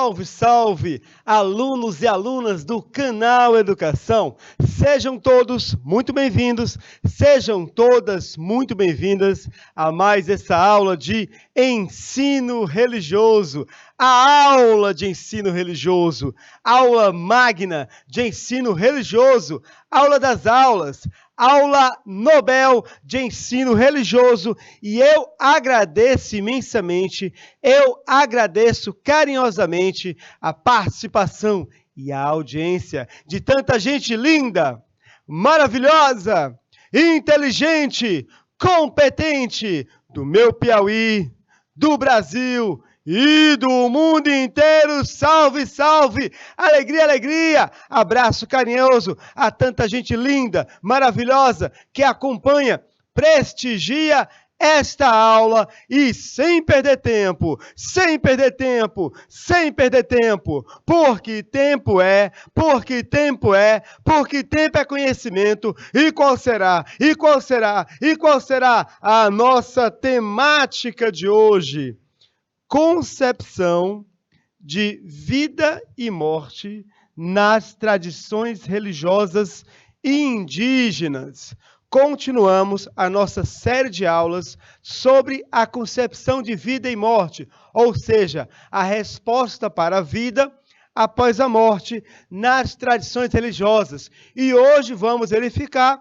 Salve, salve, alunos e alunas do canal Educação. Sejam todos muito bem-vindos, sejam todas muito bem-vindas a mais essa aula de ensino religioso. A aula de ensino religioso, aula magna de ensino religioso, aula das aulas, aula Nobel de ensino religioso, e eu agradeço imensamente, eu agradeço carinhosamente a participação e a audiência de tanta gente linda, maravilhosa, inteligente, competente do meu Piauí, do Brasil e do mundo inteiro. Salve, salve! Alegria, alegria! Abraço carinhoso a tanta gente linda, maravilhosa, que acompanha, prestigia esta aula e sem perder tempo, sem perder tempo, sem perder tempo, porque tempo é conhecimento. E qual será? E qual será? E qual será a nossa temática de hoje? Concepção de vida e morte nas tradições religiosas indígenas. Continuamos a nossa série de aulas sobre a concepção de vida e morte, ou seja, a resposta para a vida após a morte nas tradições religiosas. E hoje vamos verificar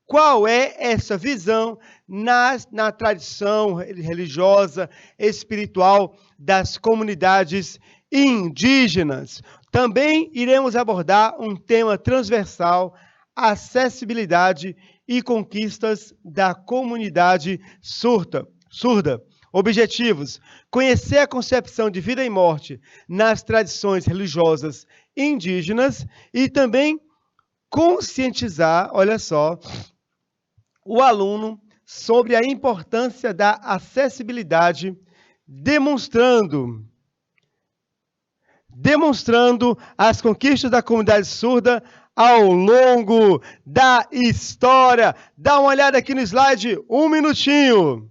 qual é essa visão na tradição religiosa, espiritual das comunidades indígenas. Também iremos abordar um tema transversal: acessibilidade e conquistas da comunidade surda. Objetivos: conhecer a concepção de vida e morte nas tradições religiosas indígenas e também conscientizar, olha só, o aluno sobre a importância da acessibilidade, demonstrando as conquistas da comunidade surda ao longo da história. Dá uma olhada aqui no slide, um minutinho.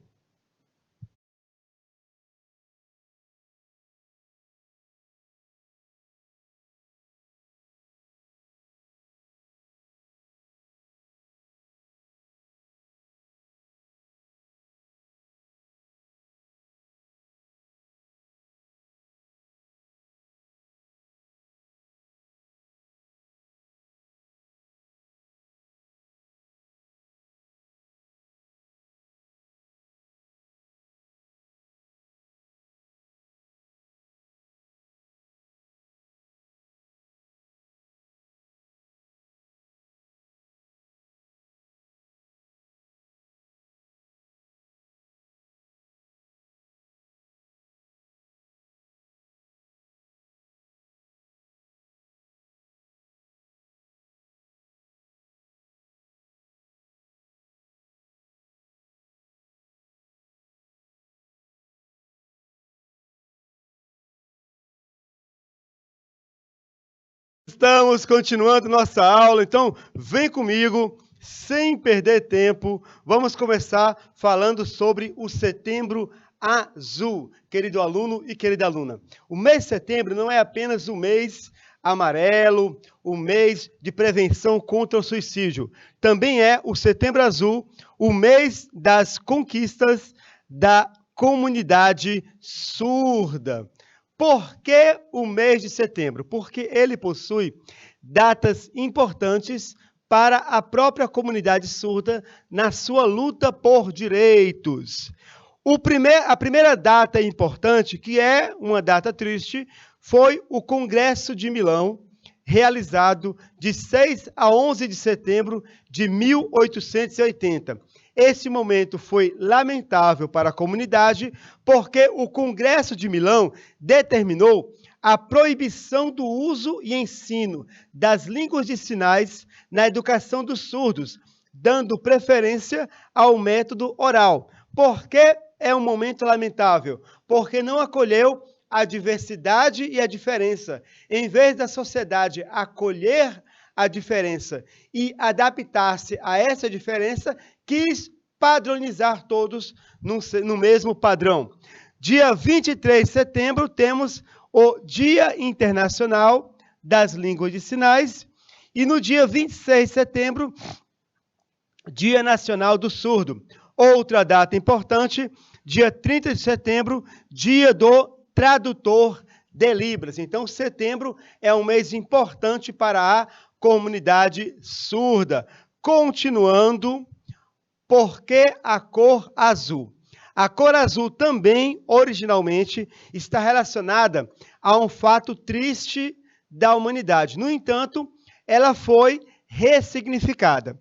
Estamos continuando nossa aula, então vem comigo, sem perder tempo. Vamos começar falando sobre o Setembro Azul, querido aluno e querida aluna. O mês de setembro não é apenas o mês amarelo, o mês de prevenção contra o suicídio. Também é o Setembro Azul, o mês das conquistas da comunidade surda. Por que o mês de setembro? Porque ele possui datas importantes para a própria comunidade surda na sua luta por direitos. A primeira data importante, que é uma data triste, foi o Congresso de Milão, realizado de 6 a 11 de setembro de 1880. Esse momento foi lamentável para a comunidade, porque o Congresso de Milão determinou a proibição do uso e ensino das línguas de sinais na educação dos surdos, dando preferência ao método oral. Por que é um momento lamentável? Porque não acolheu a diversidade e a diferença. Em vez da sociedade acolher a diferença e adaptar-se a essa diferença, quis padronizar todos no mesmo padrão. Dia 23 de setembro temos o Dia Internacional das Línguas de Sinais e no dia 26 de setembro, Dia Nacional do Surdo. Outra data importante, dia 30 de setembro, Dia do Tradutor de Libras. Então, setembro é um mês importante para a comunidade surda. Continuando, por que a cor azul? A cor azul também, originalmente, está relacionada a um fato triste da humanidade. No entanto, ela foi ressignificada.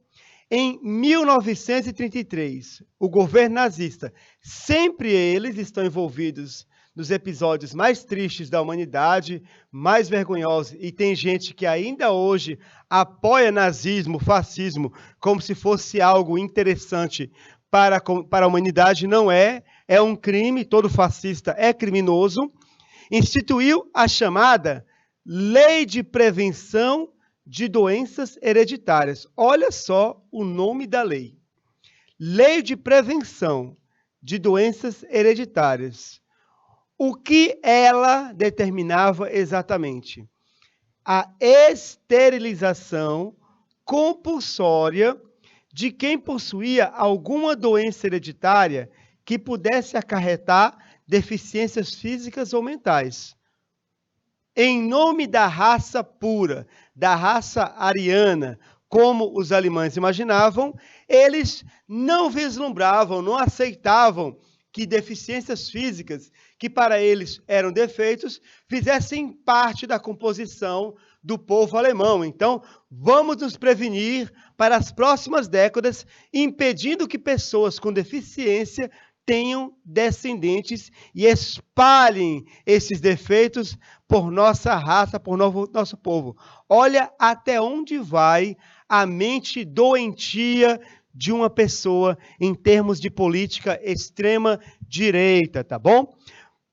Em 1933, o governo nazista, sempre eles estão envolvidos nos episódios mais tristes da humanidade, mais vergonhosos, e tem gente que ainda hoje apoia nazismo, fascismo, como se fosse algo interessante para a humanidade. Não é, é um crime, todo fascista é criminoso. Instituiu a chamada Lei de Prevenção de Doenças Hereditárias. Olha só o nome da lei. Lei de Prevenção de Doenças Hereditárias. O que ela determinava exatamente? A esterilização compulsória de quem possuía alguma doença hereditária que pudesse acarretar deficiências físicas ou mentais. Em nome da raça pura, da raça ariana, como os alemães imaginavam, eles não vislumbravam, não aceitavam que deficiências físicas, que para eles eram defeitos, fizessem parte da composição do povo alemão. Então, vamos nos prevenir para as próximas décadas, impedindo que pessoas com deficiência tenham descendentes e espalhem esses defeitos por nossa raça, por nosso povo. Olha até onde vai a mente doentia de uma pessoa em termos de política extrema direita, tá bom?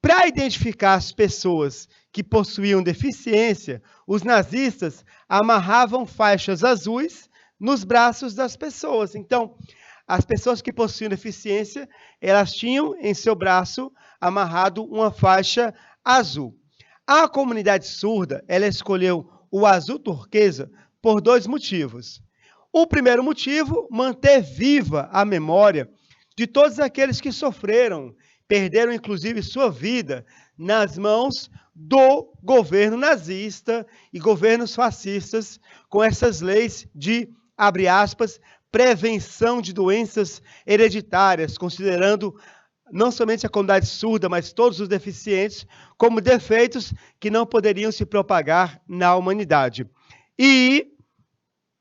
Para identificar as pessoas que possuíam deficiência, os nazistas amarravam faixas azuis nos braços das pessoas. Então, as pessoas que possuíam deficiência, elas tinham em seu braço amarrado uma faixa azul. A comunidade surda, ela escolheu o azul turquesa por dois motivos. O primeiro motivo, manter viva a memória de todos aqueles que sofreram, perderam inclusive sua vida nas mãos do governo nazista e governos fascistas, com essas leis de, abre aspas, prevenção de doenças hereditárias, considerando não somente a comunidade surda, mas todos os deficientes, como defeitos que não poderiam se propagar na humanidade. E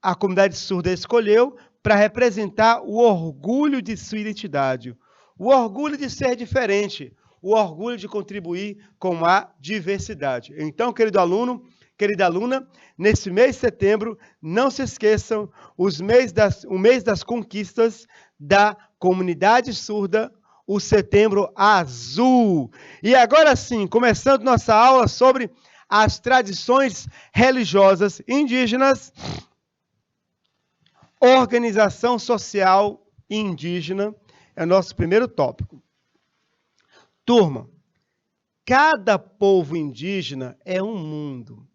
a comunidade surda escolheu para representar o orgulho de sua identidade, o orgulho de ser diferente, o orgulho de contribuir com a diversidade. Então, querido aluno, querida aluna, nesse mês de setembro, não se esqueçam o mês das conquistas da comunidade surda, o Setembro Azul. E agora sim, começando nossa aula sobre as tradições religiosas indígenas, organização social indígena, é o nosso primeiro tópico. Turma, cada povo indígena é um mundo.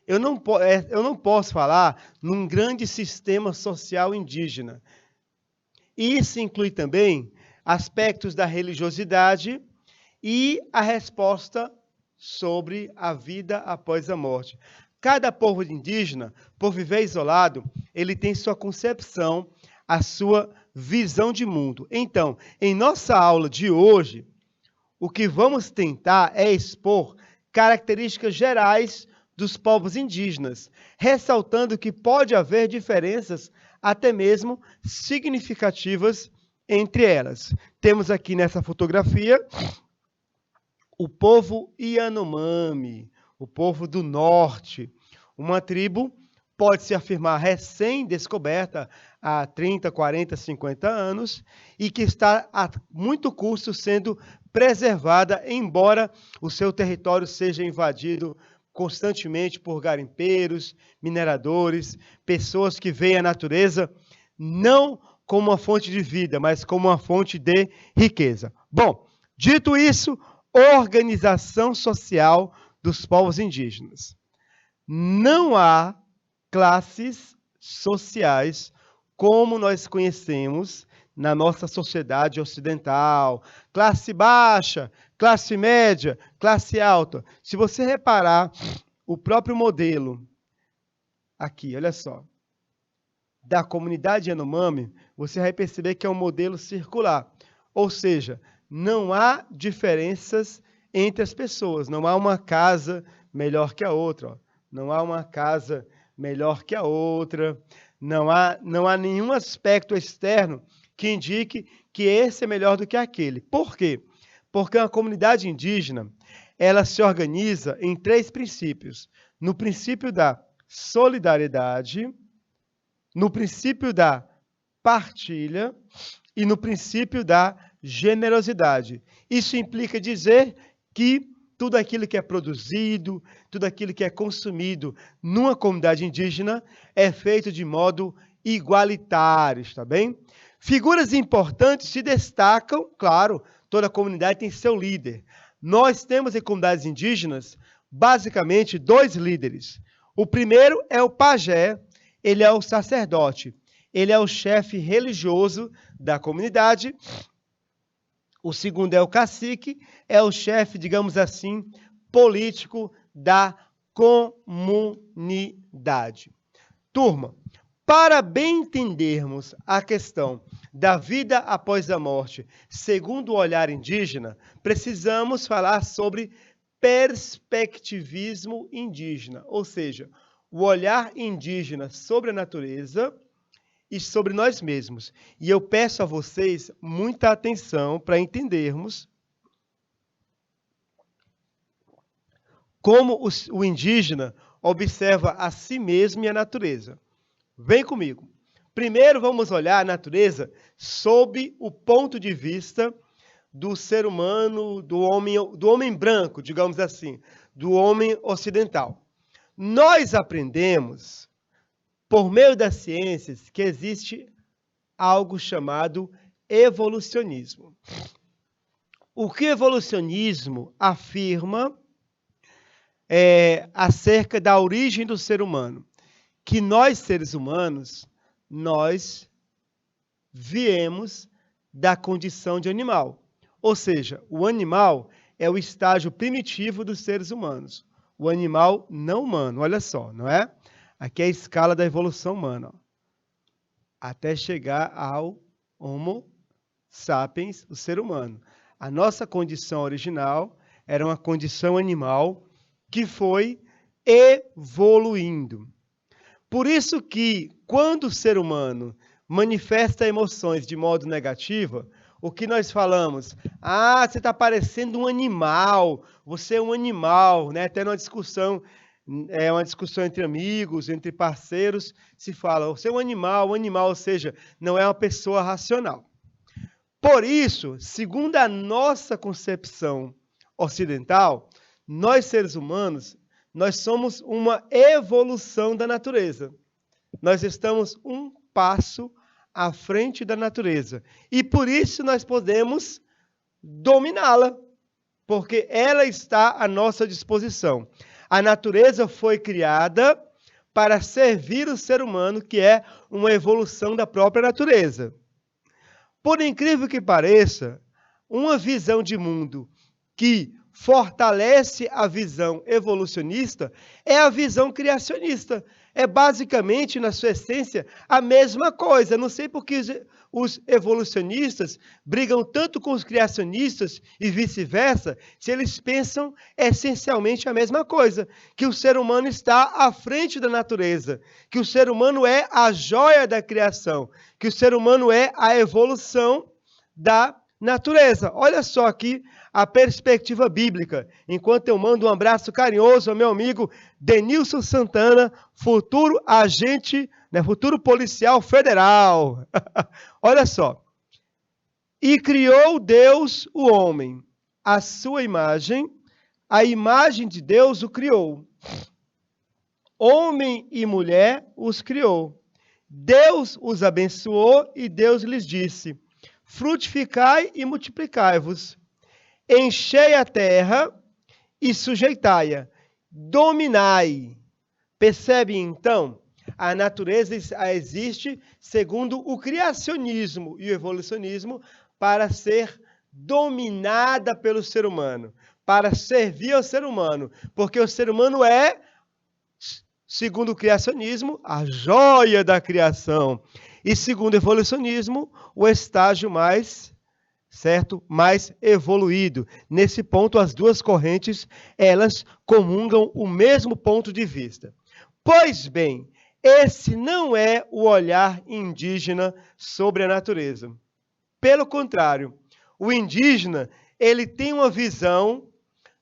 Eu não posso falar num grande sistema social indígena. Isso inclui também aspectos da religiosidade e a resposta sobre a vida após a morte. Cada povo indígena, por viver isolado, ele tem sua concepção, a sua visão de mundo. Então, em nossa aula de hoje, o que vamos tentar é expor características gerais dos povos indígenas, ressaltando que pode haver diferenças, até mesmo significativas, entre elas. Temos aqui nessa fotografia o povo Yanomami, o povo do norte, uma tribo, pode-se afirmar, recém-descoberta há 30, 40, 50 anos, e que está a muito custo sendo preservada, embora o seu território seja invadido constantemente por garimpeiros, mineradores, pessoas que veem a natureza não como uma fonte de vida, mas como uma fonte de riqueza. Bom, dito isso, organização social dos povos indígenas. Não há classes sociais como nós conhecemos na nossa sociedade ocidental. Classe baixa, classe média, classe alta. Se você reparar, o próprio modelo, aqui, olha só, da comunidade Yanomami, você vai perceber que é um modelo circular. Ou seja, não há diferenças entre as pessoas. Não há uma casa melhor que a outra. Ó. Não há uma casa melhor que a outra. Não há nenhum aspecto externo que indique que esse é melhor do que aquele. Por quê? Porque a comunidade indígena, ela se organiza em 3 princípios. No princípio da solidariedade, no princípio da partilha e no princípio da generosidade. Isso implica dizer que tudo aquilo que é produzido, tudo aquilo que é consumido numa comunidade indígena é feito de modo igualitário, está bem? Figuras importantes se destacam, claro, toda comunidade tem seu líder. Nós temos em comunidades indígenas, basicamente, 2 líderes. O primeiro é o pajé, ele é o sacerdote, ele é o chefe religioso da comunidade. O segundo é o cacique, é o chefe, digamos assim, político da comunidade. Turma, para bem entendermos a questão da vida após a morte, segundo o olhar indígena, precisamos falar sobre perspectivismo indígena, ou seja, o olhar indígena sobre a natureza e sobre nós mesmos. E eu peço a vocês muita atenção para entendermos como o indígena observa a si mesmo e a natureza. Vem comigo. Primeiro vamos olhar a natureza sob o ponto de vista do ser humano, do homem branco, digamos assim, do homem ocidental. Nós aprendemos, por meio das ciências, que existe algo chamado evolucionismo. O que o evolucionismo afirma acerca da origem do ser humano? Que nós, seres humanos, nós viemos da condição de animal. Ou seja, o animal é o estágio primitivo dos seres humanos. O animal não humano, olha só, não é? Aqui é a escala da evolução humana, ó, até chegar ao Homo sapiens, o ser humano. A nossa condição original era uma condição animal que foi evoluindo. Por isso que, quando o ser humano manifesta emoções de modo negativo, o que nós falamos? Ah, você está parecendo um animal, você é um animal, né? Até numa discussão, uma discussão entre amigos, entre parceiros, se fala, você é um animal, ou seja, não é uma pessoa racional. Por isso, segundo a nossa concepção ocidental, nós seres humanos, nós somos uma evolução da natureza. Nós estamos um passo à frente da natureza. E por isso nós podemos dominá-la, porque ela está à nossa disposição. A natureza foi criada para servir o ser humano, que é uma evolução da própria natureza. Por incrível que pareça, uma visão de mundo que fortalece a visão evolucionista é a visão criacionista. É basicamente, na sua essência, a mesma coisa. Não sei por que os evolucionistas brigam tanto com os criacionistas e vice-versa, se eles pensam essencialmente a mesma coisa, que o ser humano está à frente da natureza, que o ser humano é a joia da criação, que o ser humano é a evolução da natureza. Olha só aqui a perspectiva bíblica, enquanto eu mando um abraço carinhoso ao meu amigo Denilson Santana, futuro agente, futuro policial federal. Olha só. E criou Deus o homem, a sua imagem, a imagem de Deus o criou. Homem e mulher os criou. Deus os abençoou e Deus lhes disse: frutificai e multiplicai-vos. Enchei a terra e sujeitai-a, dominai. Percebe, então? A natureza existe segundo o criacionismo e o evolucionismo para ser dominada pelo ser humano, para servir ao ser humano, porque o ser humano é, segundo o criacionismo, a joia da criação, e segundo o evolucionismo, o estágio mais, certo, mais evoluído. Nesse ponto, as duas correntes, elas comungam o mesmo ponto de vista. Pois bem, esse não é o olhar indígena sobre a natureza. Pelo contrário, o indígena, ele tem uma visão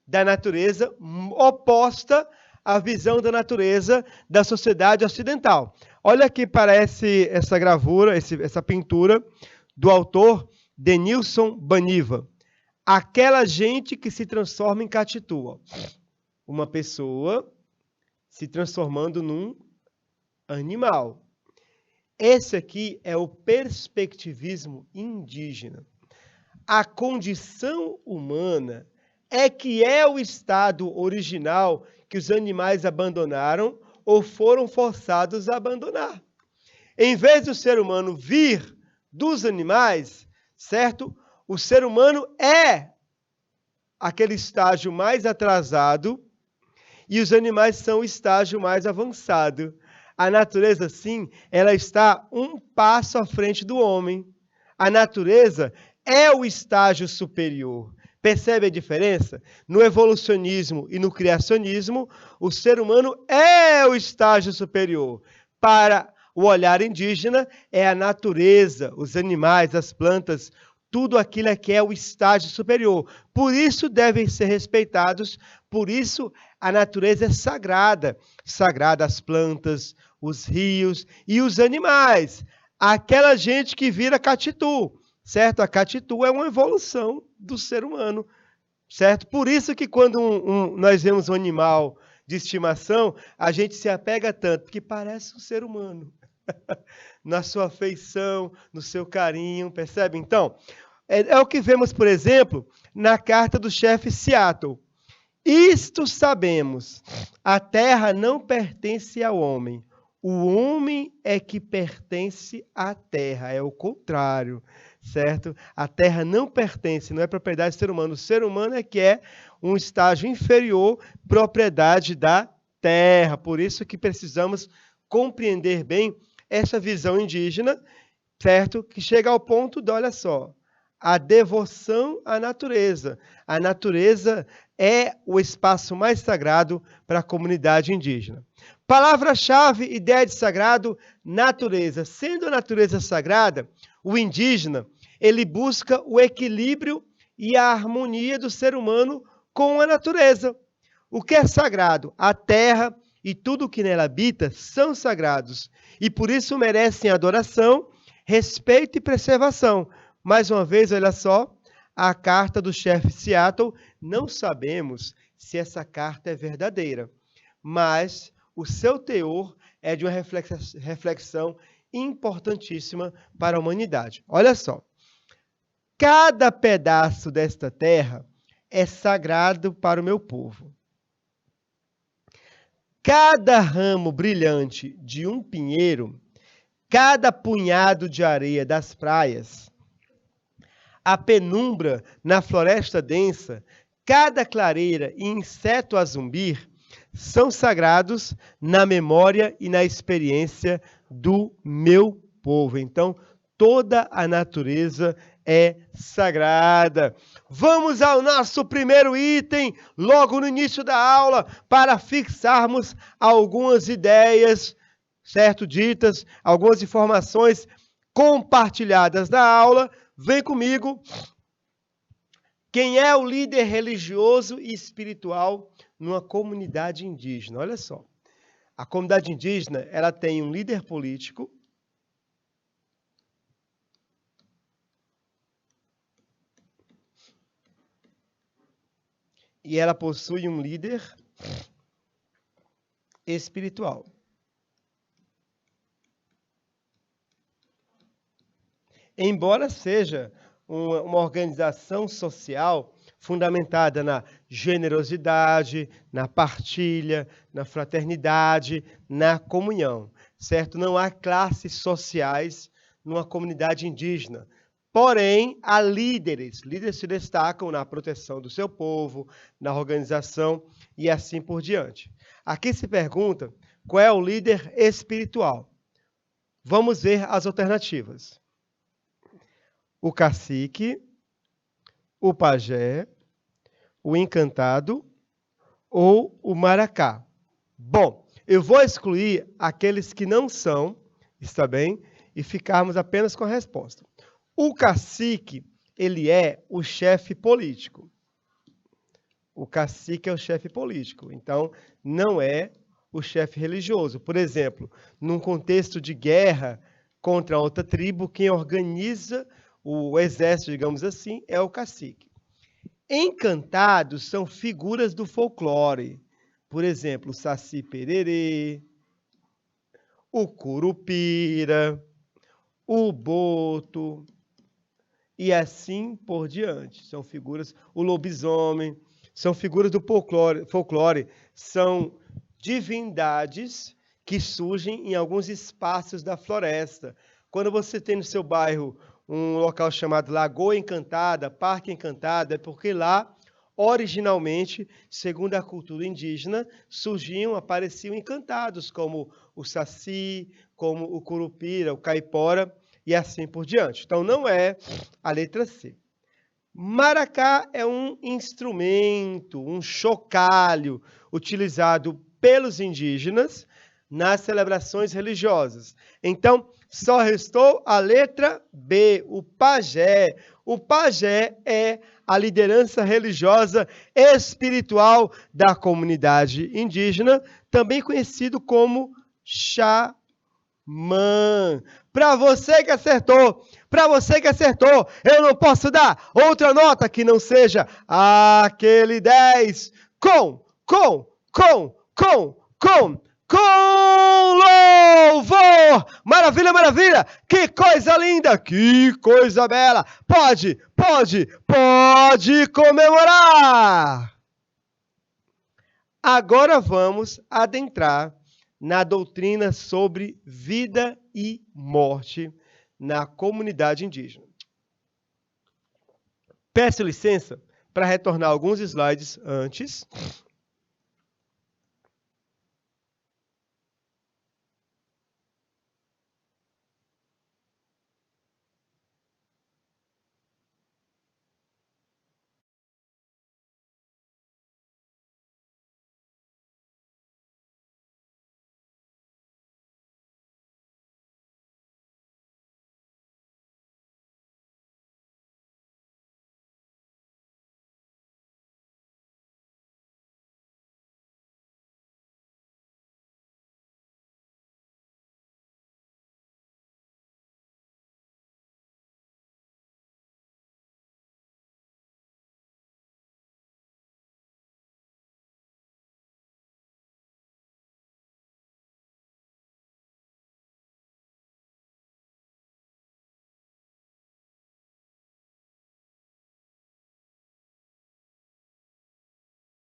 da natureza oposta à visão da natureza da sociedade ocidental. Olha aqui para essa gravura, essa pintura do autor Denilson Baniva. Aquela gente que se transforma em Catitua. Uma pessoa se transformando num animal. Esse aqui é o perspectivismo indígena. A condição humana é que é o estado original que os animais abandonaram ou foram forçados a abandonar. Em vez do ser humano vir dos animais, certo? O ser humano é aquele estágio mais atrasado e os animais são o estágio mais avançado. A natureza, sim, ela está um passo à frente do homem. A natureza é o estágio superior. Percebe a diferença? No evolucionismo e no criacionismo, o ser humano é o estágio superior. Para o olhar indígena, é a natureza, os animais, as plantas, tudo aquilo que é o estágio superior. Por isso devem ser respeitados, por isso a natureza é sagrada. Sagrada as plantas, os rios e os animais. Aquela gente que vira catitu, certo? A catitu é uma evolução do ser humano, certo? Por isso que quando nós vemos um animal de estimação, a gente se apega tanto, porque parece um ser humano. Na sua afeição, no seu carinho, percebe? Então, é o que vemos, por exemplo, na carta do chefe Seattle. Isto sabemos, a terra não pertence ao homem, o homem é que pertence à terra, é o contrário, certo? A terra não pertence, não é propriedade do ser humano, o ser humano é que é um estágio inferior, propriedade da terra, por isso que precisamos compreender bem essa visão indígena, certo? Que chega ao ponto de, olha só, a devoção à natureza. A natureza é o espaço mais sagrado para a comunidade indígena. Palavra-chave, ideia de sagrado, natureza. Sendo a natureza sagrada, o indígena, ele busca o equilíbrio e a harmonia do ser humano com a natureza. O que é sagrado? A terra e tudo o que nela habita são sagrados e por isso merecem adoração, respeito e preservação. Mais uma vez, olha só, a carta do chefe Seattle, não sabemos se essa carta é verdadeira, mas o seu teor é de uma reflexão importantíssima para a humanidade. Olha só, cada pedaço desta terra é sagrado para o meu povo. Cada ramo brilhante de um pinheiro, cada punhado de areia das praias, a penumbra na floresta densa, cada clareira e inseto a zumbir, são sagrados na memória e na experiência do meu povo. Então, toda a natureza é sagrada. Vamos ao nosso primeiro item, logo no início da aula, para fixarmos algumas ideias, certo? Ditas, algumas informações compartilhadas da aula. Vem comigo. Quem é o líder religioso e espiritual numa comunidade indígena? Olha só. A comunidade indígena, ela tem um líder político, e ela possui um líder espiritual. Embora seja uma organização social fundamentada na generosidade, na partilha, na fraternidade, na comunhão, certo? Não há classes sociais numa comunidade indígena. Porém, há líderes. Líderes se destacam na proteção do seu povo, na organização e assim por diante. Aqui se pergunta qual é o líder espiritual. Vamos ver as alternativas. O cacique, o pajé, o encantado ou o maracá. Bom, eu vou excluir aqueles que não são, está bem? E ficarmos apenas com a resposta. O cacique, ele é o chefe político. O cacique é o chefe político, então não é o chefe religioso. Por exemplo, num contexto de guerra contra outra tribo, quem organiza o exército, digamos assim, é o cacique. Encantados são figuras do folclore. Por exemplo, o Saci Pererê, o Curupira, o Boto, e assim por diante. São figuras, o lobisomem, são figuras do folclore, são divindades que surgem em alguns espaços da floresta. Quando você tem no seu bairro um local chamado Lagoa Encantada, Parque Encantado, é porque lá, originalmente, segundo a cultura indígena, apareciam encantados, como o Saci, como o Curupira, o Caipora, e assim por diante. Então, não é a letra C. Maracá é um instrumento, um chocalho, utilizado pelos indígenas nas celebrações religiosas. Então, só restou a letra B, o pajé. O pajé é a liderança religiosa espiritual da comunidade indígena, também conhecido como xamã. Para você que acertou, eu não posso dar outra nota que não seja aquele 10 com louvor! Maravilha, maravilha! Que coisa linda! Que coisa bela! Pode comemorar! Agora vamos adentrar na doutrina sobre vida e morte na comunidade indígena. Peço licença para retornar alguns slides antes.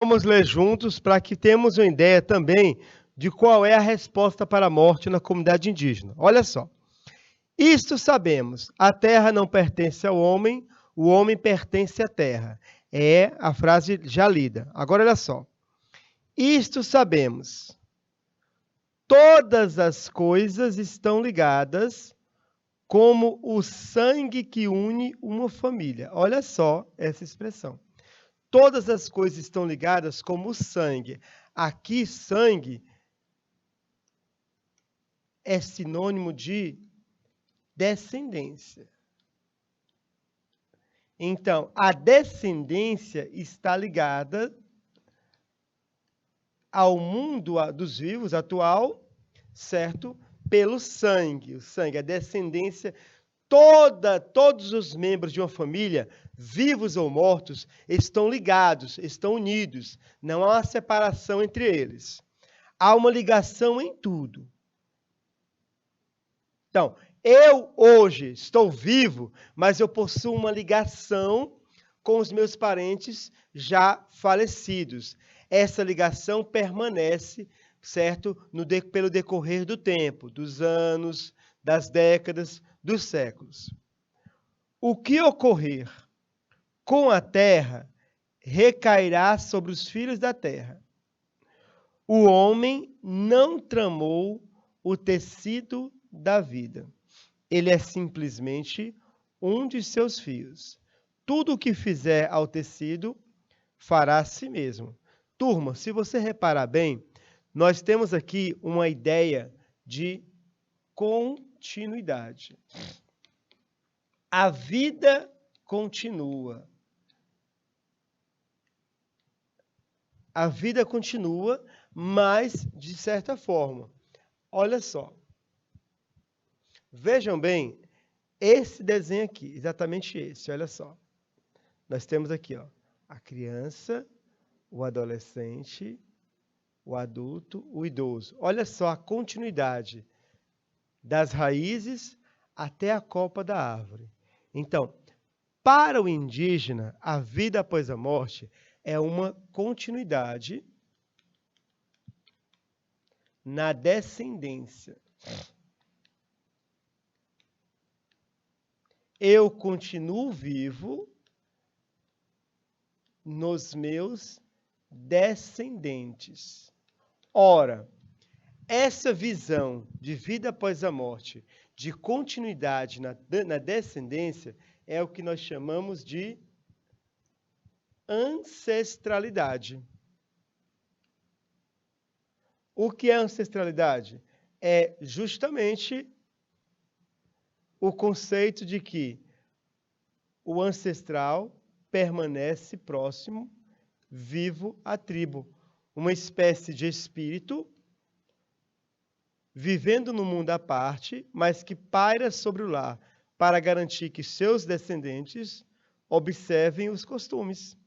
Vamos ler juntos para que tenhamos uma ideia também de qual é a resposta para a morte na comunidade indígena. Olha só. Isto sabemos, a terra não pertence ao homem, o homem pertence à terra. É a frase já lida. Agora olha só. Isto sabemos. Todas as coisas estão ligadas como o sangue que une uma família. Olha só essa expressão. Todas as coisas estão ligadas como o sangue. Aqui, sangue é sinônimo de descendência. Então, a descendência está ligada ao mundo dos vivos atual, certo? Pelo sangue. O sangue, a descendência, todos os membros de uma família, vivos ou mortos, estão ligados, estão unidos. Não há uma separação entre eles. Há uma ligação em tudo. Então, eu hoje estou vivo, mas eu possuo uma ligação com os meus parentes já falecidos. Essa ligação permanece, certo? Pelo decorrer do tempo, dos anos, das décadas, dos séculos. O que ocorrer com a terra recairá sobre os filhos da terra. O homem não tramou o tecido da vida. Ele é simplesmente um de seus fios. Tudo o que fizer ao tecido, fará a si mesmo. Turma, se você reparar bem, nós temos aqui uma ideia de continuidade. A vida continua. A vida continua, mas de certa forma. Olha só. Vejam bem, esse desenho aqui, exatamente esse, olha só. Nós temos aqui, ó, a criança, o adolescente, o adulto, o idoso. Olha só a continuidade das raízes até a copa da árvore. Então, para o indígena, a vida após a morte é uma continuidade na descendência. Eu continuo vivo nos meus descendentes. Ora, essa visão de vida após a morte, de continuidade na descendência, é o que nós chamamos de ancestralidade. O que é ancestralidade? É justamente o conceito de que o ancestral permanece próximo, vivo à tribo. Uma espécie de espírito vivendo no mundo à parte, mas que paira sobre o lar para garantir que seus descendentes observem os costumes.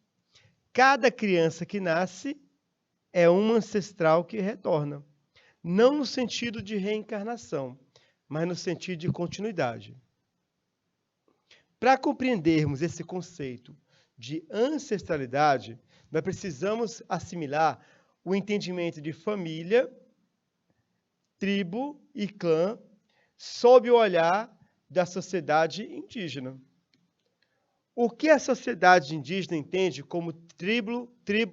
Cada criança que nasce é um ancestral que retorna. Não no sentido de reencarnação, mas no sentido de continuidade. Para compreendermos esse conceito de ancestralidade, nós precisamos assimilar o entendimento de família, tribo e clã sob o olhar da sociedade indígena. O que a sociedade indígena entende como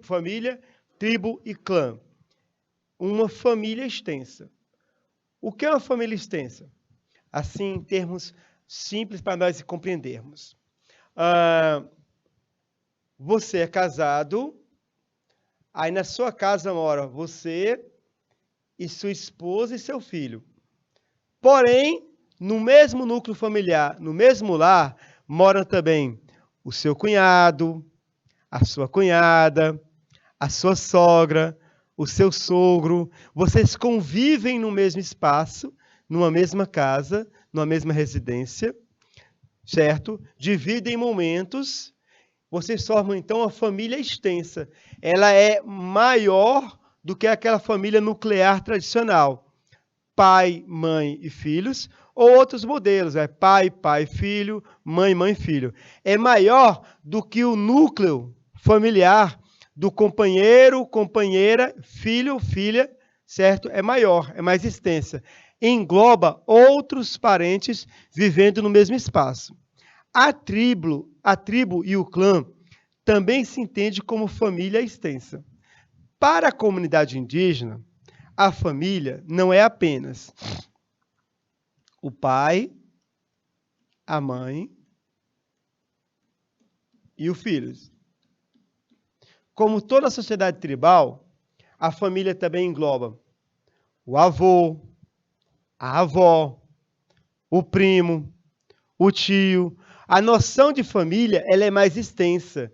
família, tribo e clã? Uma família extensa. O que é uma família extensa? Assim, em termos simples para nós compreendermos. Você é casado, aí na sua casa mora você e sua esposa e seu filho. Porém, no mesmo núcleo familiar, no mesmo lar, moram também o seu cunhado, a sua cunhada, a sua sogra, o seu sogro. Vocês convivem no mesmo espaço, numa mesma casa, numa mesma residência, certo? Dividem momentos. Vocês formam, então, uma família extensa. Ela é maior do que aquela família nuclear tradicional. Pai, mãe e filhos, ou outros modelos, pai, pai, filho, mãe, mãe, filho. É maior do que o núcleo familiar do companheiro, companheira, filho, filha, certo? É maior, é mais extensa. Engloba outros parentes vivendo no mesmo espaço. A tribo e o clã também se entende como família extensa. Para a comunidade indígena, a família não é apenas o pai, a mãe e os filhos. Como toda a sociedade tribal, a família também engloba o avô, a avó, o primo, o tio. A noção de família ela é mais extensa.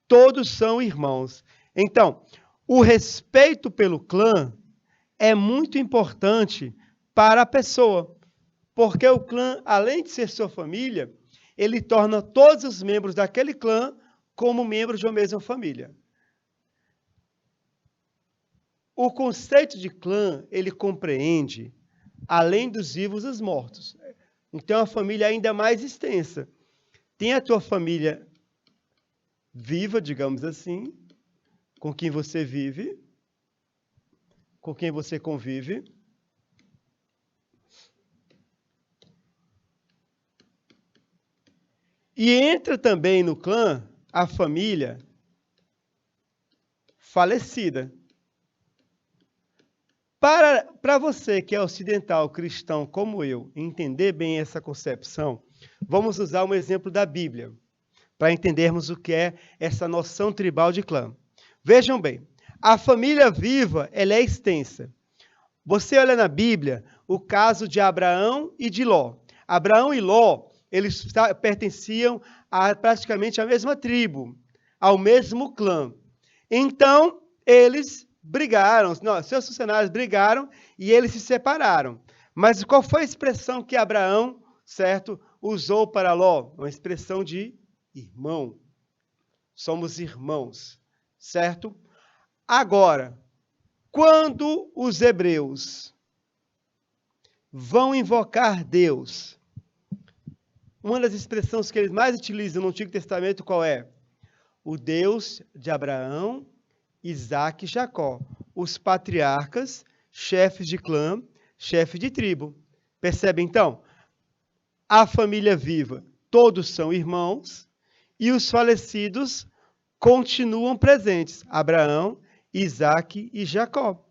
Todos são irmãos. Então, o respeito pelo clã é muito importante para a pessoa, porque o clã, além de ser sua família, ele torna todos os membros daquele clã como membros de uma mesma família. O conceito de clã, ele compreende, além dos vivos, os mortos. Então, a família é ainda mais extensa. Tem a tua família viva, digamos assim, com quem você vive, com quem você convive. E entra também no clã a família falecida. Para você que é ocidental, cristão como eu, entender bem essa concepção, vamos usar um exemplo da Bíblia, para entendermos o que é essa noção tribal de clã. Vejam bem, a família viva, ela é extensa. Você olha na Bíblia o caso de Abraão e de Ló. Abraão e Ló, eles pertenciam praticamente à mesma tribo, ao mesmo clã. Então, eles brigaram, seus funcionários brigaram e eles se separaram. Mas qual foi a expressão que Abraão, certo, usou para Ló? Uma expressão de irmão. Somos irmãos, certo? Agora, quando os hebreus vão invocar Deus, uma das expressões que eles mais utilizam no Antigo Testamento qual é? O Deus de Abraão, Isaque e Jacó, os patriarcas, chefes de clã, chefes de tribo. Percebe então? A família viva, todos são irmãos, e os falecidos continuam presentes, Abraão, Isaque e Jacó.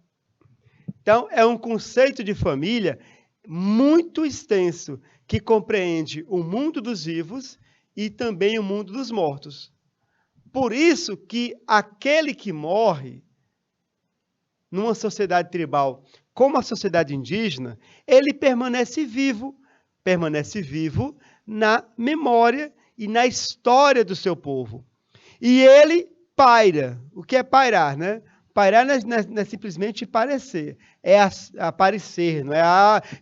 Então, é um conceito de família muito extenso, que compreende o mundo dos vivos e também o mundo dos mortos. Por isso que aquele que morre numa sociedade tribal, como a sociedade indígena, ele permanece vivo na memória e na história do seu povo. E ele paira. O que é pairar, né? Pairar não é simplesmente parecer, é aparecer, não é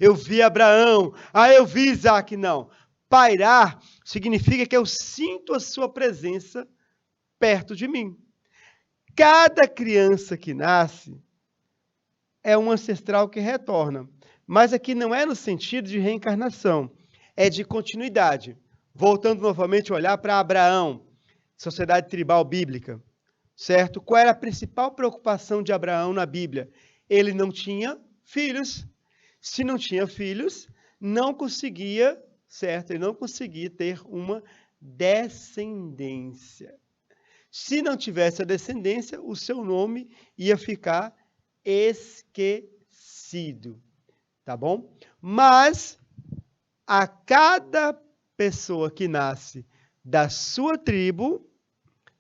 eu vi Abraão, eu vi Isaque, não. Pairar significa que eu sinto a sua presença perto de mim. Cada criança que nasce é um ancestral que retorna, mas aqui não é no sentido de reencarnação, é de continuidade. Voltando novamente a olhar para Abraão, sociedade tribal bíblica, certo? Qual era a principal preocupação de Abraão na Bíblia? Ele não tinha filhos. Se não tinha filhos, não conseguia, certo? Ele não conseguia ter uma descendência. Se não tivesse a descendência, o seu nome ia ficar esquecido, tá bom? Mas a cada pessoa que nasce da sua tribo,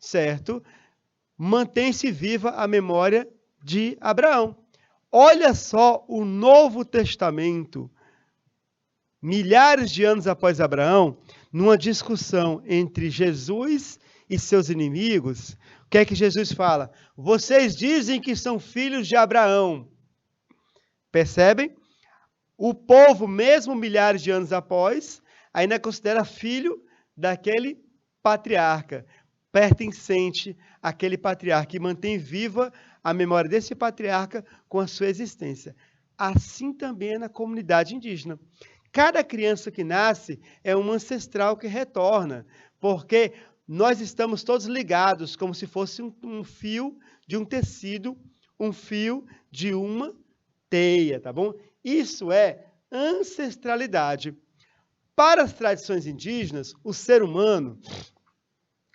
certo? Mantém-se viva a memória de Abraão. Olha só o Novo Testamento, milhares de anos após Abraão, numa discussão entre Jesus e seus inimigos, o que é que Jesus fala? Vocês dizem que são filhos de Abraão. Percebem? O povo, mesmo milhares de anos após, ainda considera filho daquele patriarca, pertencente àquele patriarca, e mantém viva a memória desse patriarca com a sua existência. Assim também é na comunidade indígena. Cada criança que nasce é um ancestral que retorna, porque nós estamos todos ligados, como se fosse um fio de um tecido, um fio de uma teia, tá bom? Isso é ancestralidade. Para as tradições indígenas, o ser humano,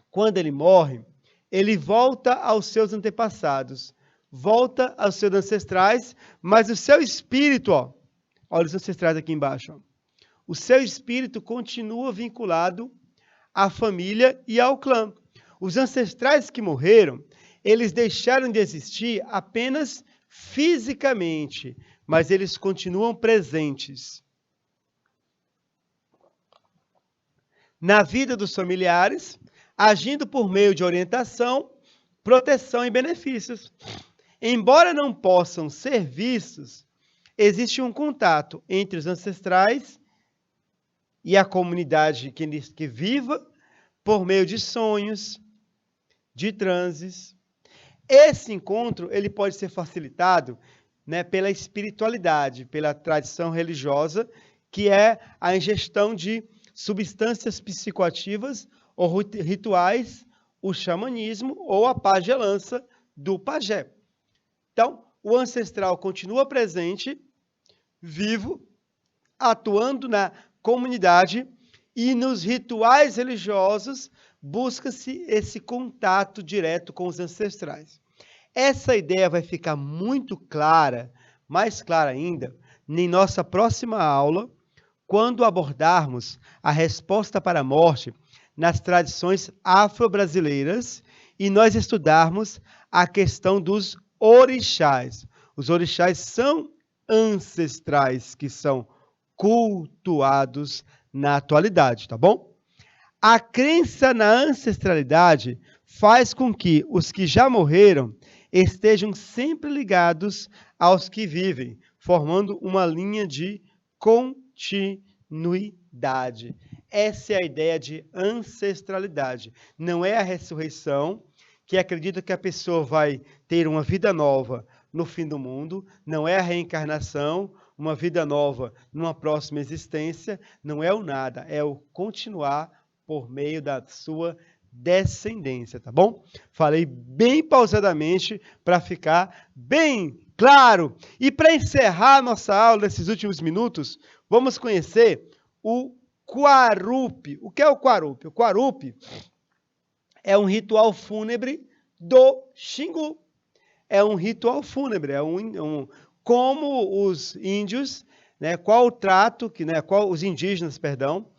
quando ele morre, ele volta aos seus antepassados, volta aos seus ancestrais, mas o seu espírito, olha os ancestrais aqui embaixo, o seu espírito continua vinculado à família e ao clã. Os ancestrais que morreram, eles deixaram de existir apenas fisicamente, mas eles continuam presentes na vida dos familiares, agindo por meio de orientação, proteção e benefícios. Embora não possam ser vistos, existe um contato entre os ancestrais e a comunidade que viva por meio de sonhos, de transes. Esse encontro ele pode ser facilitado, né, pela espiritualidade, pela tradição religiosa, que é a ingestão de substâncias psicoativas ou rituais o xamanismo ou a pagelança do pajé. Então, o ancestral continua presente, vivo, atuando na comunidade e nos rituais religiosos busca-se esse contato direto com os ancestrais. Essa ideia vai ficar muito clara, mais clara ainda, em nossa próxima aula, quando abordarmos a resposta para a morte nas tradições afro-brasileiras e nós estudarmos a questão dos orixás. Os orixás são ancestrais que são cultuados na atualidade, tá bom? A crença na ancestralidade faz com que os que já morreram estejam sempre ligados aos que vivem, formando uma linha de continuidade. Essa é a ideia de ancestralidade. Não é a ressurreição, que acredita que a pessoa vai ter uma vida nova no fim do mundo, não é a reencarnação, uma vida nova numa próxima existência, não é o nada, é o continuar por meio da sua descendência, tá bom? Falei bem pausadamente para ficar bem claro. E para encerrar nossa aula nesses últimos minutos, vamos conhecer o Quarupi. O que é o Quarupi? O Quarupi é um ritual fúnebre do Xingu. É um ritual fúnebre, como os índios, né, qual o trato, os indígenas, perdão,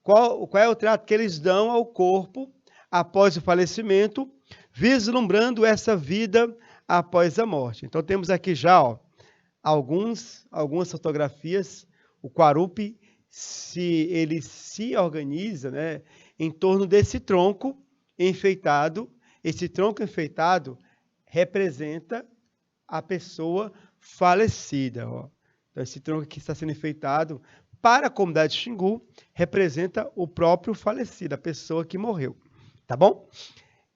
qual é o trato que eles dão ao corpo após o falecimento, vislumbrando essa vida após a morte. Então temos aqui já algumas fotografias. O Quarupi, ele se organiza, né, em torno desse tronco enfeitado. Esse tronco enfeitado representa a pessoa falecida. Então, esse tronco que está sendo enfeitado para a comunidade Xingu representa o próprio falecido, a pessoa que morreu. Tá bom?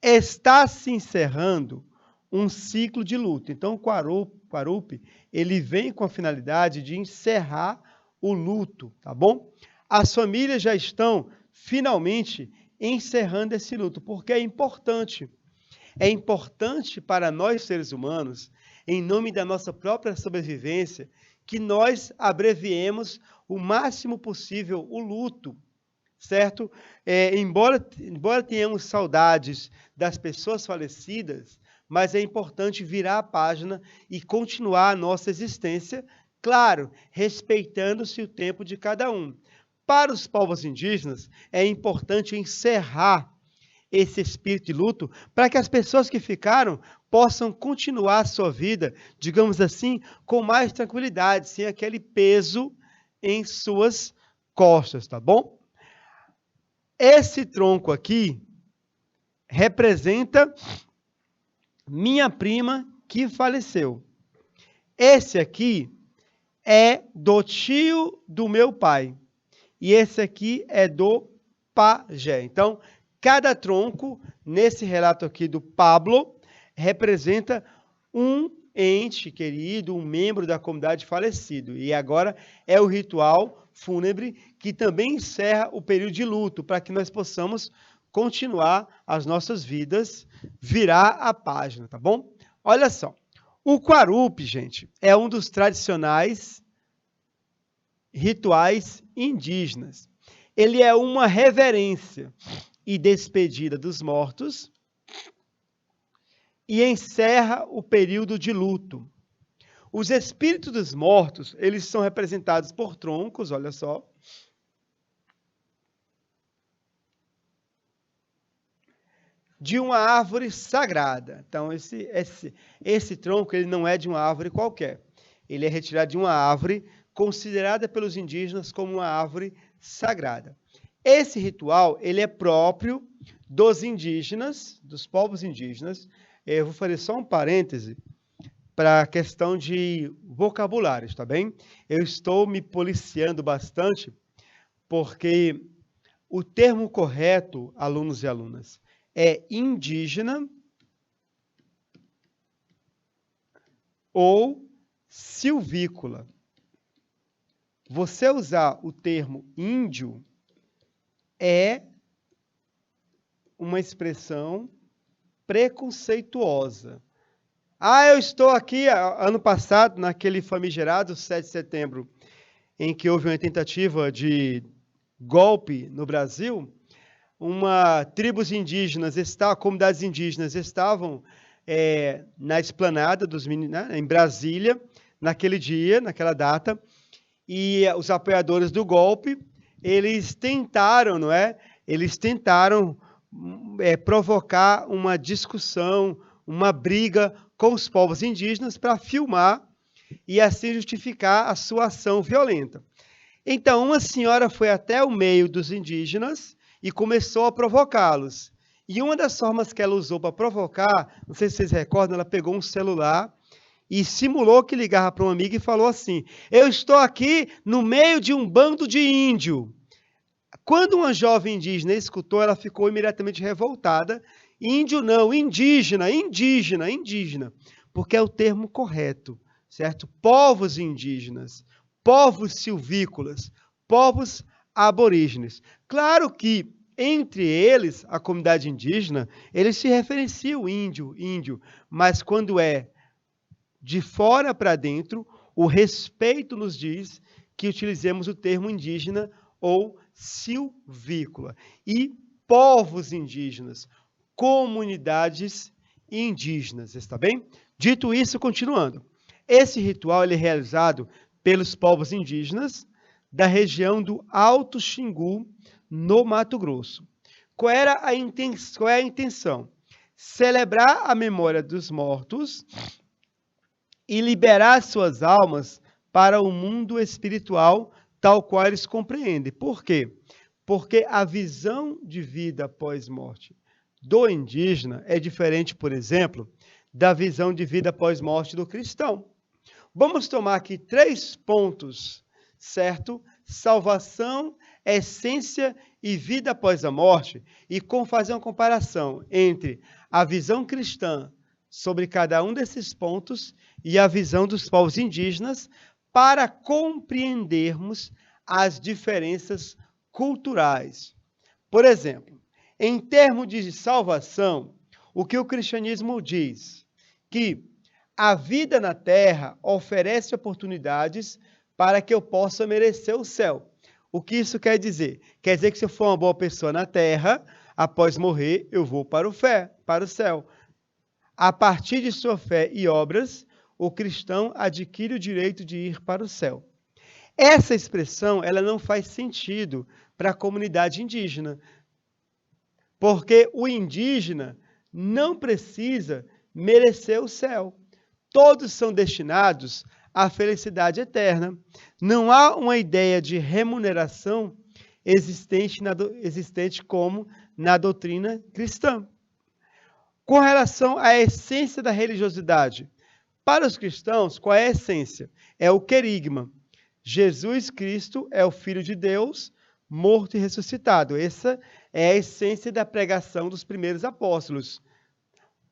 Está se encerrando um ciclo de luto. Então, o Quarupi, ele vem com a finalidade de encerrar o luto, tá bom? As famílias já estão finalmente encerrando esse luto, porque é importante. É importante para nós, seres humanos, em nome da nossa própria sobrevivência, que nós abreviemos o máximo possível o luto, certo? Embora tenhamos saudades das pessoas falecidas, mas é importante virar a página e continuar a nossa existência, claro, respeitando-se o tempo de cada um. Para os povos indígenas, é importante encerrar esse espírito de luto para que as pessoas que ficaram possam continuar a sua vida, digamos assim, com mais tranquilidade, sem aquele peso em suas costas, tá bom? Esse tronco aqui representa minha prima que faleceu. Esse aqui é do tio do meu pai. E esse aqui é do pajé. Então, cada tronco, nesse relato aqui do Pablo, representa um ente querido, um membro da comunidade falecido. E agora é o ritual fúnebre que também encerra o período de luto, para que nós possamos continuar as nossas vidas, virar a página, tá bom? Olha só, o Quarupi, gente, é um dos tradicionais rituais indígenas. Ele é uma reverência e despedida dos mortos e encerra o período de luto. Os espíritos dos mortos, eles são representados por troncos, olha só. De uma árvore sagrada. Então, esse tronco, ele não é de uma árvore qualquer. Ele é retirado de uma árvore considerada pelos indígenas como uma árvore sagrada. Esse ritual, ele é próprio dos indígenas, dos povos indígenas. Eu vou fazer só um parêntese para a questão de vocabulários, tá bem? Eu estou me policiando bastante, porque o termo correto, alunos e alunas, é indígena ou silvícola. Você usar o termo índio é uma expressão preconceituosa. Eu estou aqui, ano passado, naquele famigerado 7 de setembro, em que houve uma tentativa de golpe no Brasil, tribos indígenas, comunidades indígenas estavam na esplanada em Brasília, naquele dia, naquela data, e os apoiadores do golpe, eles tentaram, provocar uma discussão, uma briga com os povos indígenas para filmar e assim justificar a sua ação violenta. Então, uma senhora foi até o meio dos indígenas e começou a provocá-los. E uma das formas que ela usou para provocar, não sei se vocês recordam, ela pegou um celular e simulou que ligava para uma amiga e falou assim: eu estou aqui no meio de um bando de índio. Quando uma jovem indígena escutou, ela ficou imediatamente revoltada. Índio não, indígena, indígena, indígena, porque é o termo correto, certo? Povos indígenas, povos silvícolas, povos aborígenes. Claro que, entre eles, a comunidade indígena, eles se referenciam índio, mas quando é de fora para dentro, o respeito nos diz que utilizemos o termo indígena ou silvícola. E povos indígenas, comunidades indígenas, está bem? Dito isso, continuando. Esse ritual ele é realizado pelos povos indígenas da região do Alto Xingu, no Mato Grosso. Qual é a intenção? Celebrar a memória dos mortos e liberar suas almas para o mundo espiritual tal qual eles compreendem. Por quê? Porque a visão de vida após morte do indígena é diferente, por exemplo, da visão de vida após morte do cristão. Vamos tomar aqui 3 pontos, certo? Salvação, essência e vida após a morte, e fazer uma comparação entre a visão cristã sobre cada um desses pontos e a visão dos povos indígenas para compreendermos as diferenças culturais. Por exemplo, em termos de salvação, o que o cristianismo diz? Que a vida na terra oferece oportunidades para que eu possa merecer o céu. O que isso quer dizer? Quer dizer que se eu for uma boa pessoa na terra, após morrer, eu vou para o céu. A partir de sua fé e obras, o cristão adquire o direito de ir para o céu. Essa expressão ela não faz sentido para a comunidade indígena, porque o indígena não precisa merecer o céu. Todos são destinados à felicidade eterna. Não há uma ideia de remuneração existente como na doutrina cristã. Com relação à essência da religiosidade, para os cristãos, qual é a essência? É o querigma. Jesus Cristo é o Filho de Deus, morto e ressuscitado. Essa é a essência da pregação dos primeiros apóstolos.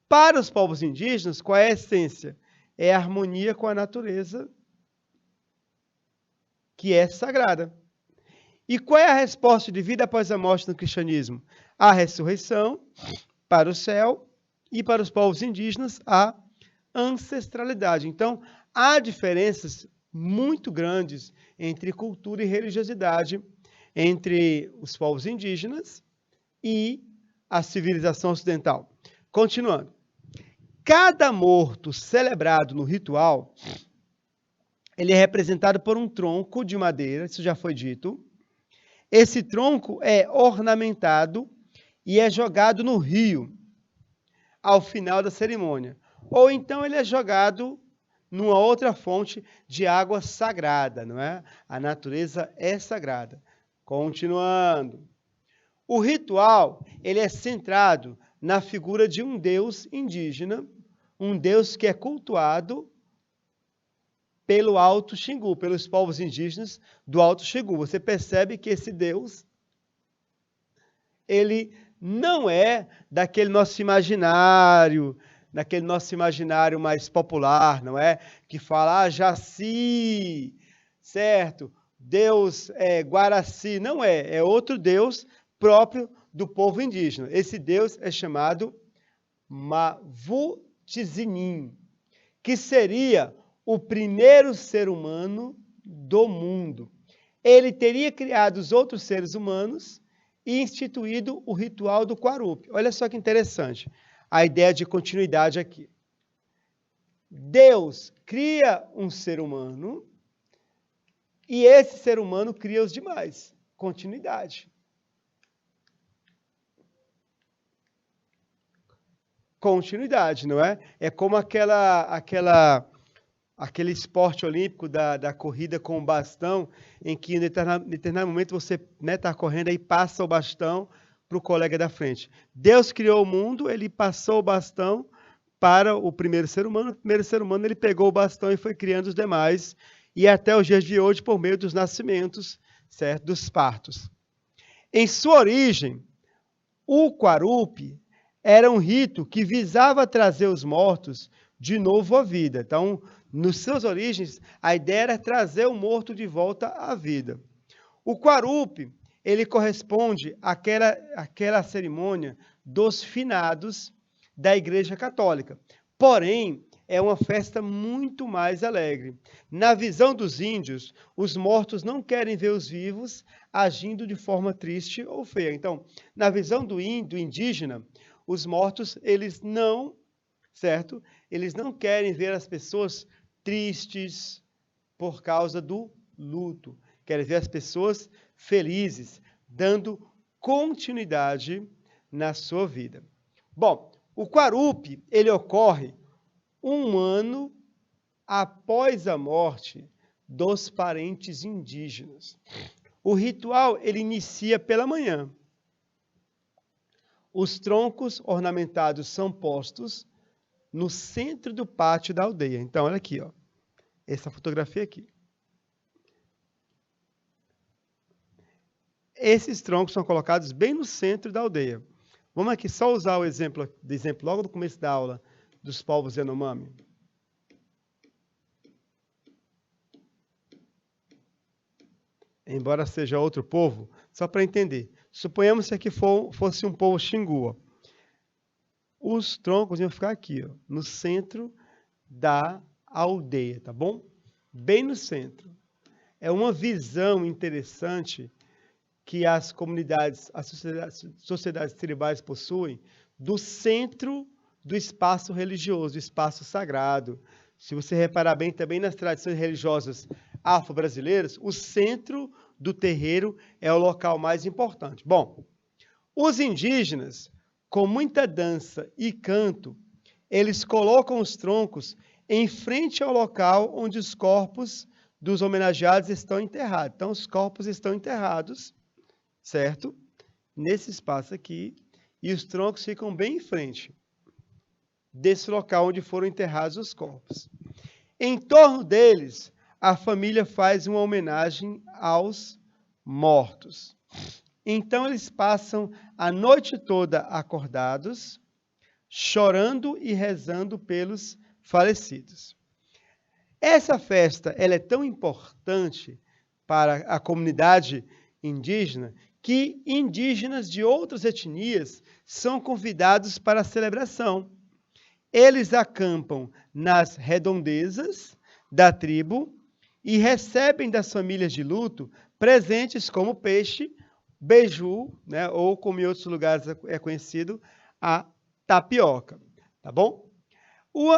Para os povos indígenas, qual é a essência? É a harmonia com a natureza, que é sagrada. E qual é a resposta de vida após a morte no cristianismo? A ressurreição para o céu e para os povos indígenas, a ancestralidade. Então, há diferenças muito grandes entre cultura e religiosidade entre os povos indígenas e a civilização ocidental. Continuando. Cada morto celebrado no ritual, ele é representado por um tronco de madeira, isso já foi dito. Esse tronco é ornamentado e é jogado no rio ao final da cerimônia. Ou então ele é jogado numa outra fonte de água sagrada, não é? A natureza é sagrada. Continuando. O ritual, ele é centrado na figura de um deus indígena, um deus que é cultuado pelo Alto Xingu, pelos povos indígenas do Alto Xingu. Você percebe que esse deus, ele não é daquele nosso imaginário mais popular, não é? Que fala, Jaci, certo? Deus Guaraci. Não é outro Deus próprio do povo indígena. Esse Deus é chamado Mavutizinim, que seria o primeiro ser humano do mundo. Ele teria criado os outros seres humanos e instituído o ritual do Quarup. Olha só que interessante a ideia de continuidade aqui. Deus cria um ser humano e esse ser humano cria os demais. Continuidade. Continuidade, não é? É como aquele esporte olímpico da corrida com o bastão, em que em determinado momento você está correndo e passa o bastão para o colega da frente. Deus criou o mundo, ele passou o bastão para o primeiro ser humano. O primeiro ser humano ele pegou o bastão e foi criando os demais, e até os dias de hoje por meio dos nascimentos, certo? Dos partos. Em sua origem, o Quarup era um rito que visava trazer os mortos de novo à vida. Então, nos seus origens, a ideia era trazer o morto de volta à vida. O Quarup, ele corresponde àquela cerimônia dos finados da Igreja Católica. Porém, é uma festa muito mais alegre. Na visão dos índios, os mortos não querem ver os vivos agindo de forma triste ou feia. Então, na visão do indígena, os mortos, eles não, certo? Eles não querem ver as pessoas tristes por causa do luto. Querem ver as pessoas felizes, dando continuidade na sua vida. Bom, o Quarup, ele ocorre um ano após a morte dos parentes indígenas. O ritual, ele inicia pela manhã. Os troncos ornamentados são postos no centro do pátio da aldeia. Então, olha aqui, ó, essa fotografia aqui. Esses troncos são colocados bem no centro da aldeia. Vamos aqui só usar o exemplo logo no começo da aula dos povos Yanomami. Embora seja outro povo, só para entender. Suponhamos que aqui fosse um povo Xingu. Os troncos iam ficar aqui, ó, no centro da aldeia, tá bom? Bem no centro. É uma visão interessante que as comunidades, as sociedades tribais possuem do centro do espaço religioso, do espaço sagrado. Se você reparar bem também nas tradições religiosas afro-brasileiras, o centro do terreiro é o local mais importante. Bom, os indígenas, com muita dança e canto, eles colocam os troncos em frente ao local onde os corpos dos homenageados estão enterrados. Então, os corpos estão enterrados, certo? Nesse espaço aqui, e os troncos ficam bem em frente desse local onde foram enterrados os corpos. Em torno deles, a família faz uma homenagem aos mortos. Então, eles passam a noite toda acordados, chorando e rezando pelos falecidos. Essa festa ela é tão importante para a comunidade indígena que indígenas de outras etnias são convidados para a celebração. Eles acampam nas redondezas da tribo e recebem das famílias de luto presentes como peixe, beiju, né, ou como em outros lugares é conhecido, a tapioca, tá bom? O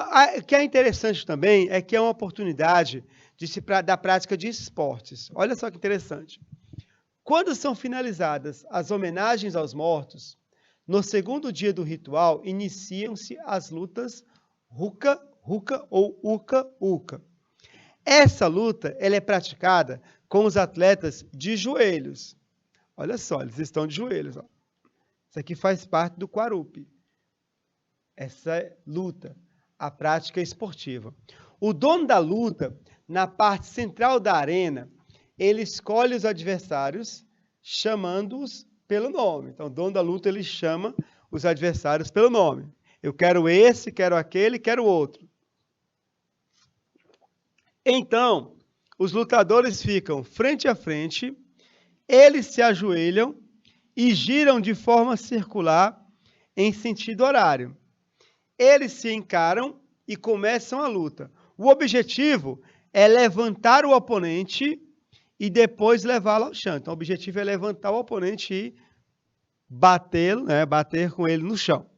que é interessante também é que é uma oportunidade da prática de esportes. Olha só que interessante. Quando são finalizadas as homenagens aos mortos, no segundo dia do ritual, iniciam-se as lutas ruca ou uca-uca. Essa luta ela é praticada com os atletas de joelhos. Olha só, eles estão de joelhos. Ó. Isso aqui faz parte do Quarup. Essa luta, a prática esportiva. O dono da luta, na parte central da arena, ele escolhe os adversários, chamando-os pelo nome. Então, o dono da luta, ele chama os adversários pelo nome. Eu quero esse, quero aquele, quero outro. Então, os lutadores ficam frente a frente, eles se ajoelham e giram de forma circular em sentido horário. eles se encaram e começam a luta. O objetivo é levantar o oponente e depois levá-lo ao chão. Então, o objetivo é levantar o oponente e batê-lo, bater com ele no chão.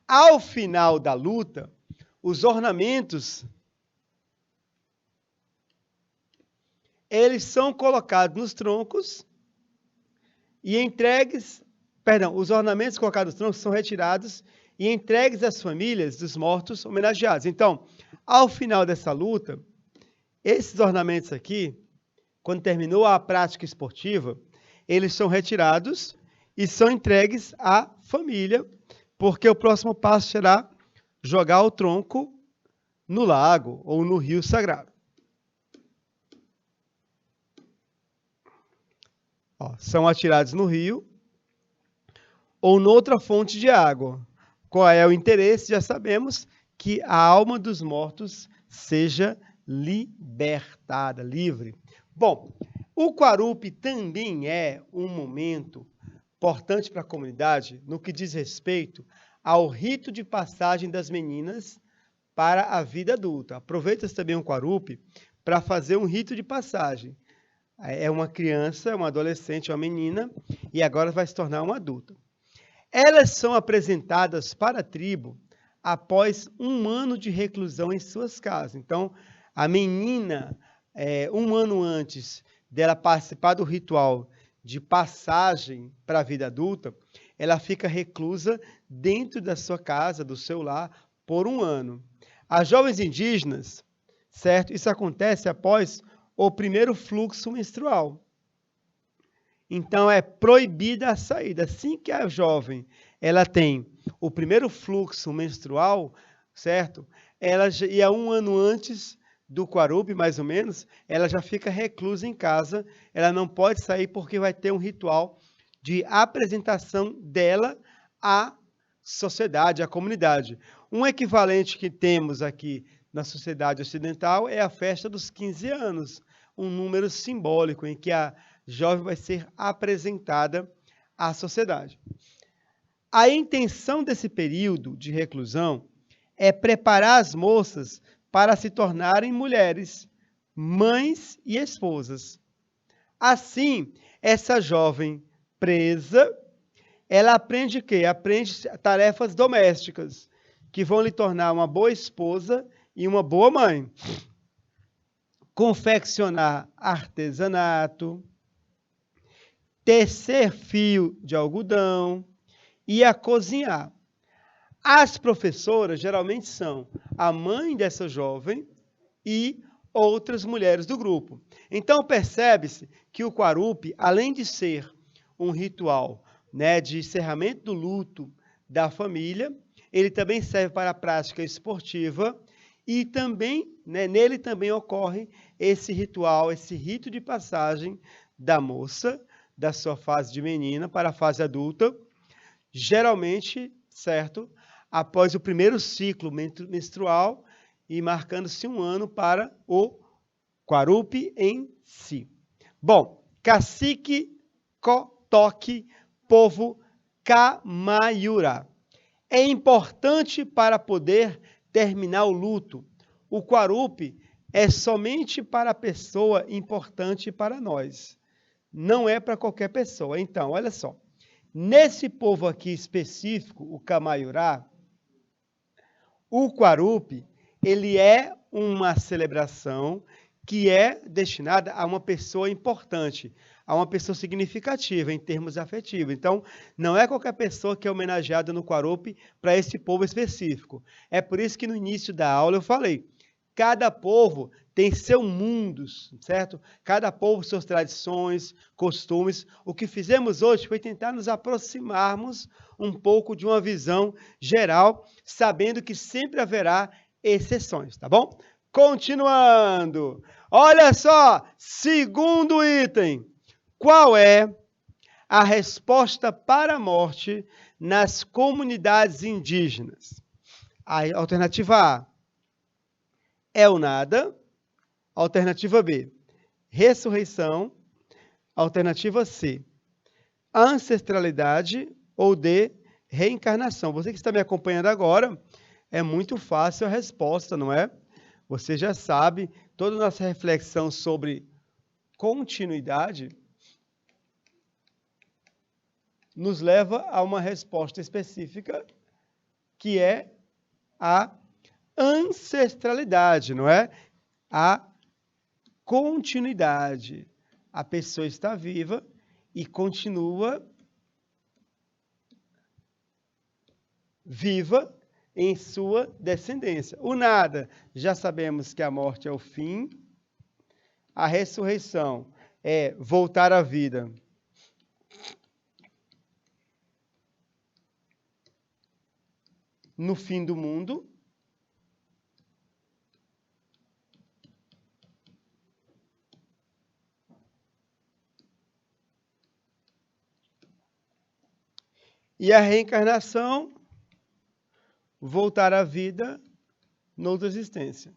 Ao final da luta, os ornamentos eles são colocados nos troncos e entregues, os ornamentos colocados nos troncos são retirados e entregues às famílias dos mortos homenageados. Então, ao final dessa luta, esses ornamentos aqui, quando terminou a prática esportiva, eles são retirados e são entregues à família, porque o próximo passo será jogar o tronco no lago ou no rio sagrado. São atirados no rio ou noutra fonte de água. Qual é o interesse? Já sabemos que a alma dos mortos seja libertada, livre. Bom, o Quarupi também é um momento importante para a comunidade no que diz respeito ao rito de passagem das meninas para a vida adulta. Aproveita-se também o Quarupi para fazer um rito de passagem. É uma criança, uma adolescente, uma menina, e agora vai se tornar uma adulta. Elas são apresentadas para a tribo após 1 ano de reclusão em suas casas. Então, a menina, 1 ano antes dela participar do ritual de passagem para a vida adulta, ela fica reclusa dentro da sua casa, do seu lar, por 1 ano. As jovens indígenas, certo? Isso acontece após o primeiro fluxo menstrual. Então, é proibida a saída. Assim que a jovem ela tem o primeiro fluxo menstrual, certo? Ela ia 1 ano antes do Quarupi, mais ou menos, ela já fica reclusa em casa, ela não pode sair porque vai ter um ritual de apresentação dela à sociedade, à comunidade. Um equivalente que temos aqui na sociedade ocidental é a festa dos 15 anos, um número simbólico em que a jovem vai ser apresentada à sociedade. A intenção desse período de reclusão é preparar as moças para se tornarem mulheres, mães e esposas. Assim, essa jovem presa, ela aprende o quê? Aprende tarefas domésticas, que vão lhe tornar uma boa esposa e uma boa mãe. Confeccionar artesanato, tecer fio de algodão e a cozinhar. As professoras geralmente são a mãe dessa jovem e outras mulheres do grupo. Então percebe-se que o Quarupi, além de ser um ritual, de encerramento do luto da família, ele também serve para a prática esportiva e também, nele também ocorre esse ritual, esse rito de passagem da moça, da sua fase de menina para a fase adulta, geralmente, certo, após o primeiro ciclo menstrual e marcando-se 1 ano para o Quarupi em si. Bom, cacique, cotoque, povo Camaiurá. É importante para poder terminar o luto. O Quarupi é somente para a pessoa importante para nós. Não é para qualquer pessoa. Então, olha só. Nesse povo aqui específico, o Camaiurá, o Quarupi, ele é uma celebração que é destinada a uma pessoa importante, a uma pessoa significativa em termos afetivos. Então, não é qualquer pessoa que é homenageada no Quarupi para esse povo específico. É por isso que no início da aula eu falei, cada povo tem seu mundo, certo? Cada povo, suas tradições, costumes. O que fizemos hoje foi tentar nos aproximarmos um pouco de uma visão geral, sabendo que sempre haverá exceções, tá bom? Continuando. Olha só, segundo item. Qual é a resposta para a morte nas comunidades indígenas? A alternativa A é o nada. Alternativa B, ressurreição. Alternativa C, ancestralidade. Ou D, reencarnação. Você que está me acompanhando agora, é muito fácil a resposta, não é? Você já sabe, toda a nossa reflexão sobre continuidade nos leva a uma resposta específica, que é a ancestralidade, não é? A continuidade. A pessoa está viva e continua viva em sua descendência. O nada, já sabemos que a morte é o fim, a ressurreição é voltar à vida no fim do mundo. E a reencarnação, voltar à vida noutra existência.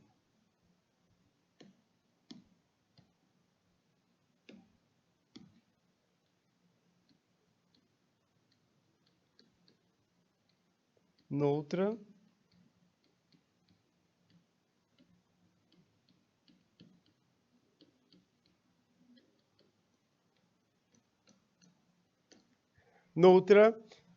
Noutra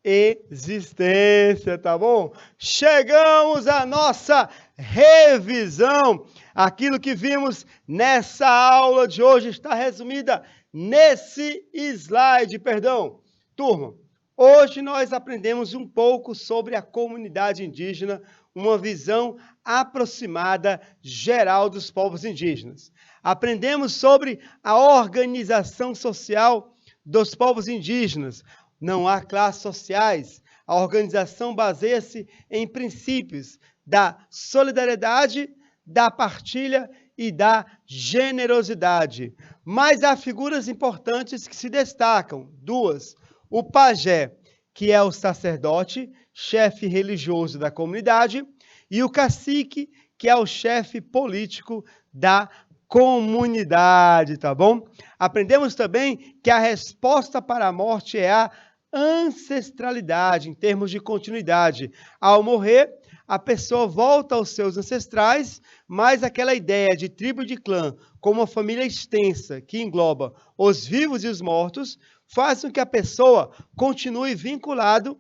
existência, tá bom? Chegamos à nossa revisão. Aquilo que vimos nessa aula de hoje está resumida nesse slide, perdão. Turma, hoje nós aprendemos um pouco sobre a comunidade indígena, uma visão aproximada, geral dos povos indígenas. Aprendemos sobre a organização social dos povos indígenas. Não há classes sociais. A organização baseia-se em princípios da solidariedade, da partilha e da generosidade. Mas há figuras importantes que se destacam. Duas. O pajé, que é o sacerdote, chefe religioso da comunidade, e o cacique, que é o chefe político da comunidade, tá bom? Aprendemos também que a resposta para a morte é a ancestralidade, em termos de continuidade. Ao morrer, a pessoa volta aos seus ancestrais, mas aquela ideia de tribo e de clã, como uma família extensa, que engloba os vivos e os mortos, faz com que a pessoa continue vinculada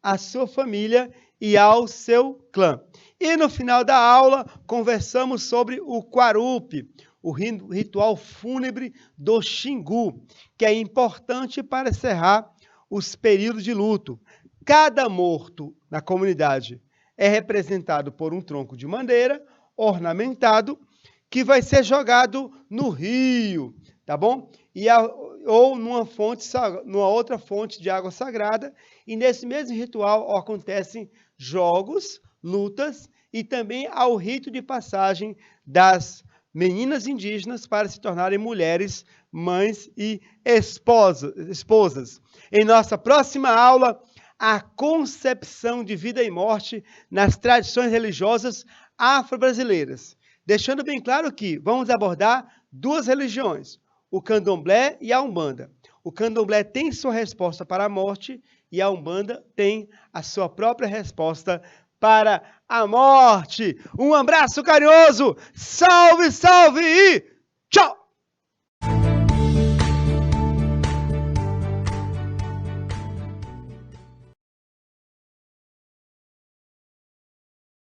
à sua família e ao seu clã. E no final da aula, conversamos sobre o Quarupi, o ritual fúnebre do Xingu, que é importante para encerrar os períodos de luto. Cada morto na comunidade é representado por um tronco de madeira ornamentado que vai ser jogado no rio, tá bom? Ou numa outra fonte de água sagrada. E nesse mesmo ritual acontecem jogos, lutas e também há o rito de passagem das meninas indígenas para se tornarem mulheres, mães e esposas. Em nossa próxima aula, a concepção de vida e morte nas tradições religiosas afro-brasileiras. Deixando bem claro que vamos abordar duas religiões, o candomblé e a umbanda. O candomblé tem sua resposta para a morte e a umbanda tem a sua própria resposta para a morte. Um abraço carinhoso, salve, salve e tchau!